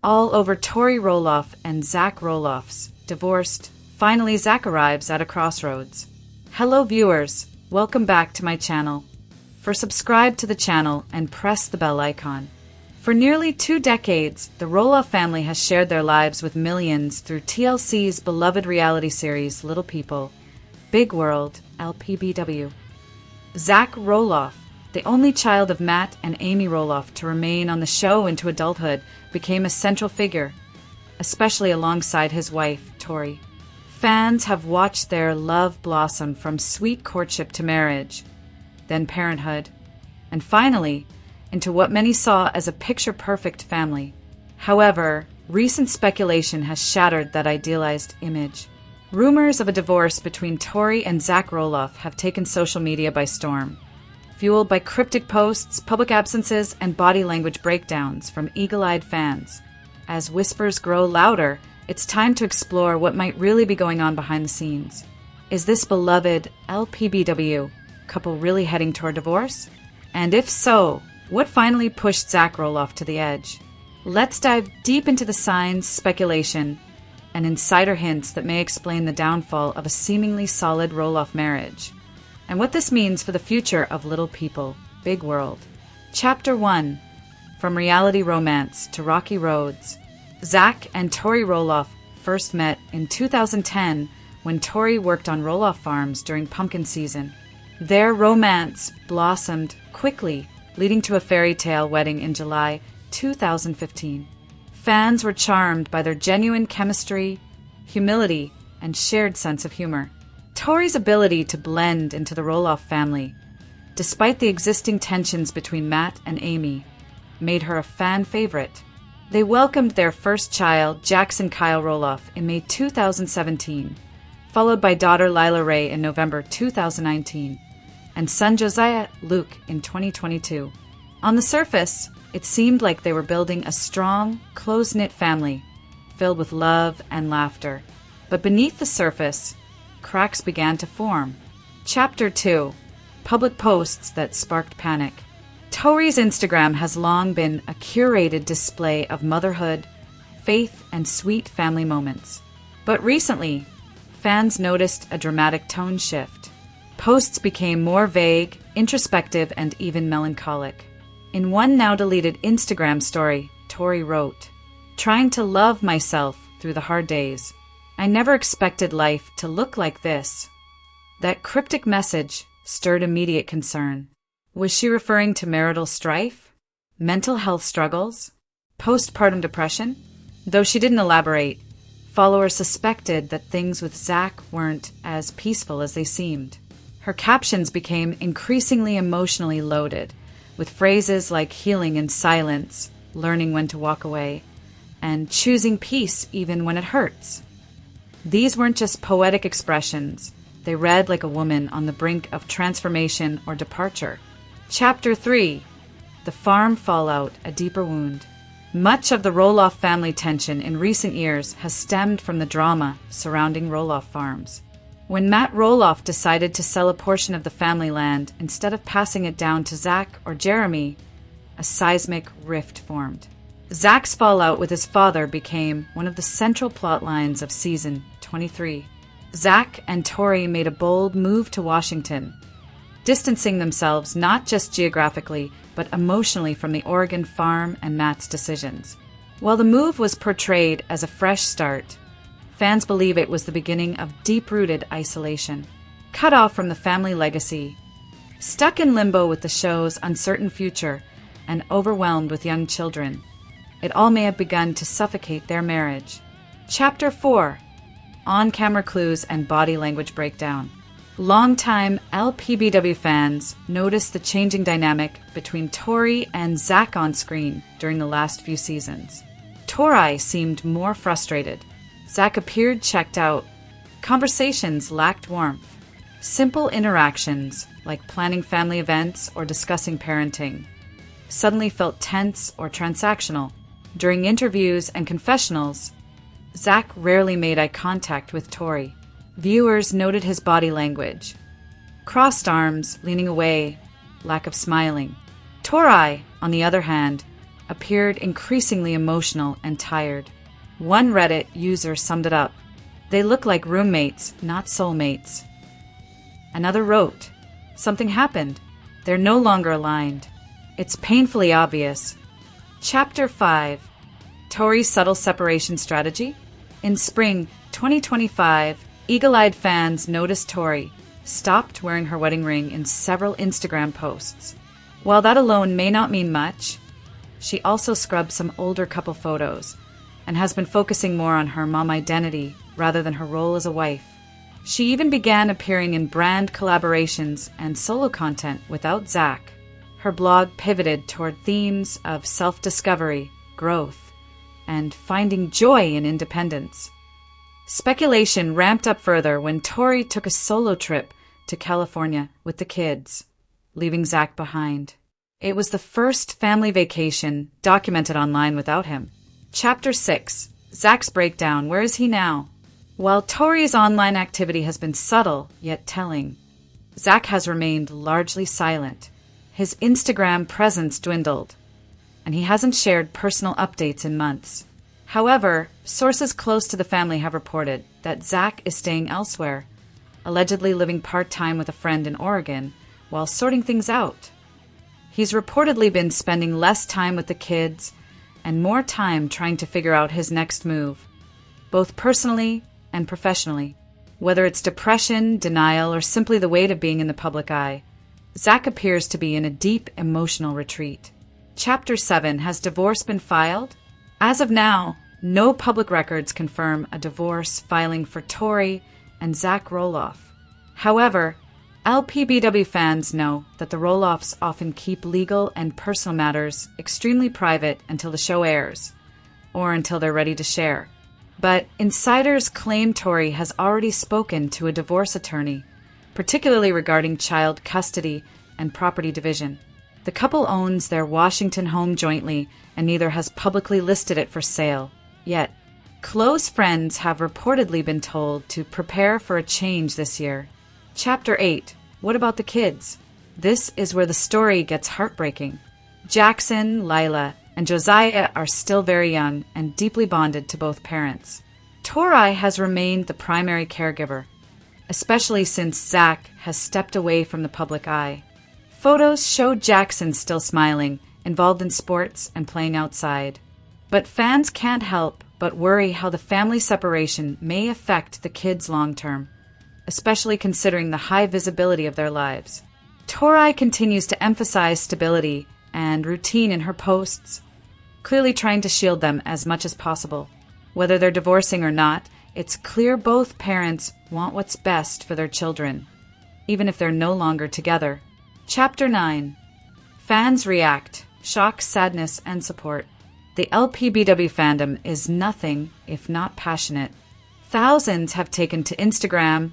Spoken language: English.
all over Tori Roloff and Zach Roloff's divorced. Finally, Zach arrives at a crossroads. Hello viewers, welcome back to my channel. Subscribe to the channel and press the bell icon. For nearly 2 decades, the Roloff family has shared their lives with millions through TLC's beloved reality series Little People, Big World, LPBW. Zach Roloff, the only child of Matt and Amy Roloff to remain on the show into adulthood, became a central figure, especially alongside his wife, Tori. Fans have watched their love blossom from sweet courtship to marriage, then parenthood, and finally, into what many saw as a picture-perfect family. However, recent speculation has shattered that idealized image. Rumors of a divorce between Tori and Zach Roloff have taken social media by storm, fueled by cryptic posts, public absences, and body language breakdowns from eagle-eyed fans. As whispers grow louder, it's time to explore what might really be going on behind the scenes. Is this beloved LPBW couple really heading toward divorce? And if so, what finally pushed Zach Roloff to the edge? Let's dive deep into the signs, speculation, and insider hints that may explain the downfall of a seemingly solid Roloff marriage, and what this means for the future of Little People, Big World. Chapter 1. From reality romance to rocky roads. Zach and Tori Roloff first met in 2010 when Tori worked on Roloff farms during pumpkin season. Their romance blossomed quickly, leading to a fairy tale wedding in July 2015. Fans were charmed by their genuine chemistry, humility, and shared sense of humor. Tori's ability to blend into the Roloff family, despite the existing tensions between Matt and Amy, made her a fan favorite. They welcomed their first child, Jackson Kyle Roloff, in May 2017, followed by daughter Lila Ray in November 2019, and son Josiah Luke in 2022. On the surface, it seemed like they were building a strong, close-knit family, filled with love and laughter. But beneath the surface, cracks began to form. Chapter 2. Public posts that sparked panic. Tori's Instagram has long been a curated display of motherhood, faith, and sweet family moments. But recently, fans noticed a dramatic tone shift. Posts became more vague, introspective, and even melancholic. In one now-deleted Instagram story, Tori wrote, "Trying to love myself through the hard days. I never expected life to look like this." That cryptic message stirred immediate concern. Was she referring to marital strife, mental health struggles, postpartum depression? Though she didn't elaborate, followers suspected that things with Zach weren't as peaceful as they seemed. Her captions became increasingly emotionally loaded, with phrases like healing in silence, learning when to walk away, and choosing peace even when it hurts. These weren't just poetic expressions. They read like a woman on the brink of transformation or departure. Chapter 3. The farm fallout, a deeper wound. Much of the Roloff family tension in recent years has stemmed from the drama surrounding Roloff farms. When Matt Roloff decided to sell a portion of the family land instead of passing it down to Zach or Jeremy, a seismic rift formed. Zach's fallout with his father became one of the central plot lines of season 23. Zach and Tori made a bold move to Washington, distancing themselves not just geographically, but emotionally from the Oregon farm and Matt's decisions. While the move was portrayed as a fresh start, fans believe it was the beginning of deep-rooted isolation. Cut off from the family legacy, stuck in limbo with the show's uncertain future, and overwhelmed with young children, it all may have begun to suffocate their marriage. Chapter 4. On-camera clues and body language breakdown. Longtime LPBW fans noticed the changing dynamic between Tori and Zach on screen during the last few seasons. Tori seemed more frustrated. Zach appeared checked out. Conversations lacked warmth. Simple interactions, like planning family events or discussing parenting, suddenly felt tense or transactional. During interviews and confessionals, Zach rarely made eye contact with Tori. Viewers noted his body language. Crossed arms, leaning away, lack of smiling. Tori, on the other hand, appeared increasingly emotional and tired. One Reddit user summed it up: "They look like roommates, not soulmates." Another wrote, "Something happened. They're no longer aligned. It's painfully obvious." Chapter 5. Tori's subtle separation strategy? In spring 2025, eagle-eyed fans noticed Tori stopped wearing her wedding ring in several Instagram posts. While that alone may not mean much, she also scrubbed some older couple photos and has been focusing more on her mom identity rather than her role as a wife. She even began appearing in brand collaborations and solo content without Zach. Her blog pivoted toward themes of self-discovery, growth, and finding joy in independence. Speculation ramped up further when Tori took a solo trip to California with the kids, leaving Zach behind. It was the first family vacation documented online without him. Chapter 6. Zach's breakdown. Where is he now? While Tori's online activity has been subtle yet telling, Zach has remained largely silent. His Instagram presence dwindled, and he hasn't shared personal updates in months. However, sources close to the family have reported that Zach is staying elsewhere, allegedly living part-time with a friend in Oregon while sorting things out. He's reportedly been spending less time with the kids and more time trying to figure out his next move, both personally and professionally. Whether it's depression, denial, or simply the weight of being in the public eye, Zach appears to be in a deep emotional retreat. Chapter 7. Has divorce been filed? As of now, no public records confirm a divorce filing for Tori and Zach Roloff. However, LPBW fans know that the Roloffs often keep legal and personal matters extremely private until the show airs, or until they're ready to share. But insiders claim Tori has already spoken to a divorce attorney, particularly regarding child custody and property division. The couple owns their Washington home jointly and neither has publicly listed it for sale yet. Close friends have reportedly been told to prepare for a change this year. Chapter 8. What about the kids? This is where the story gets heartbreaking. Jackson, Lila, and Josiah are still very young and deeply bonded to both parents. Tori has remained the primary caregiver, especially since Zach has stepped away from the public eye. Photos showed Jackson still smiling, involved in sports and playing outside. But fans can't help but worry how the family separation may affect the kids long term, especially considering the high visibility of their lives. Tori continues to emphasize stability and routine in her posts, clearly trying to shield them as much as possible. Whether they're divorcing or not, it's clear both parents want what's best for their children, even if they're no longer together. Chapter 9. Fans react. Shock, sadness, and support. The LPBW fandom is nothing if not passionate. Thousands have taken to Instagram,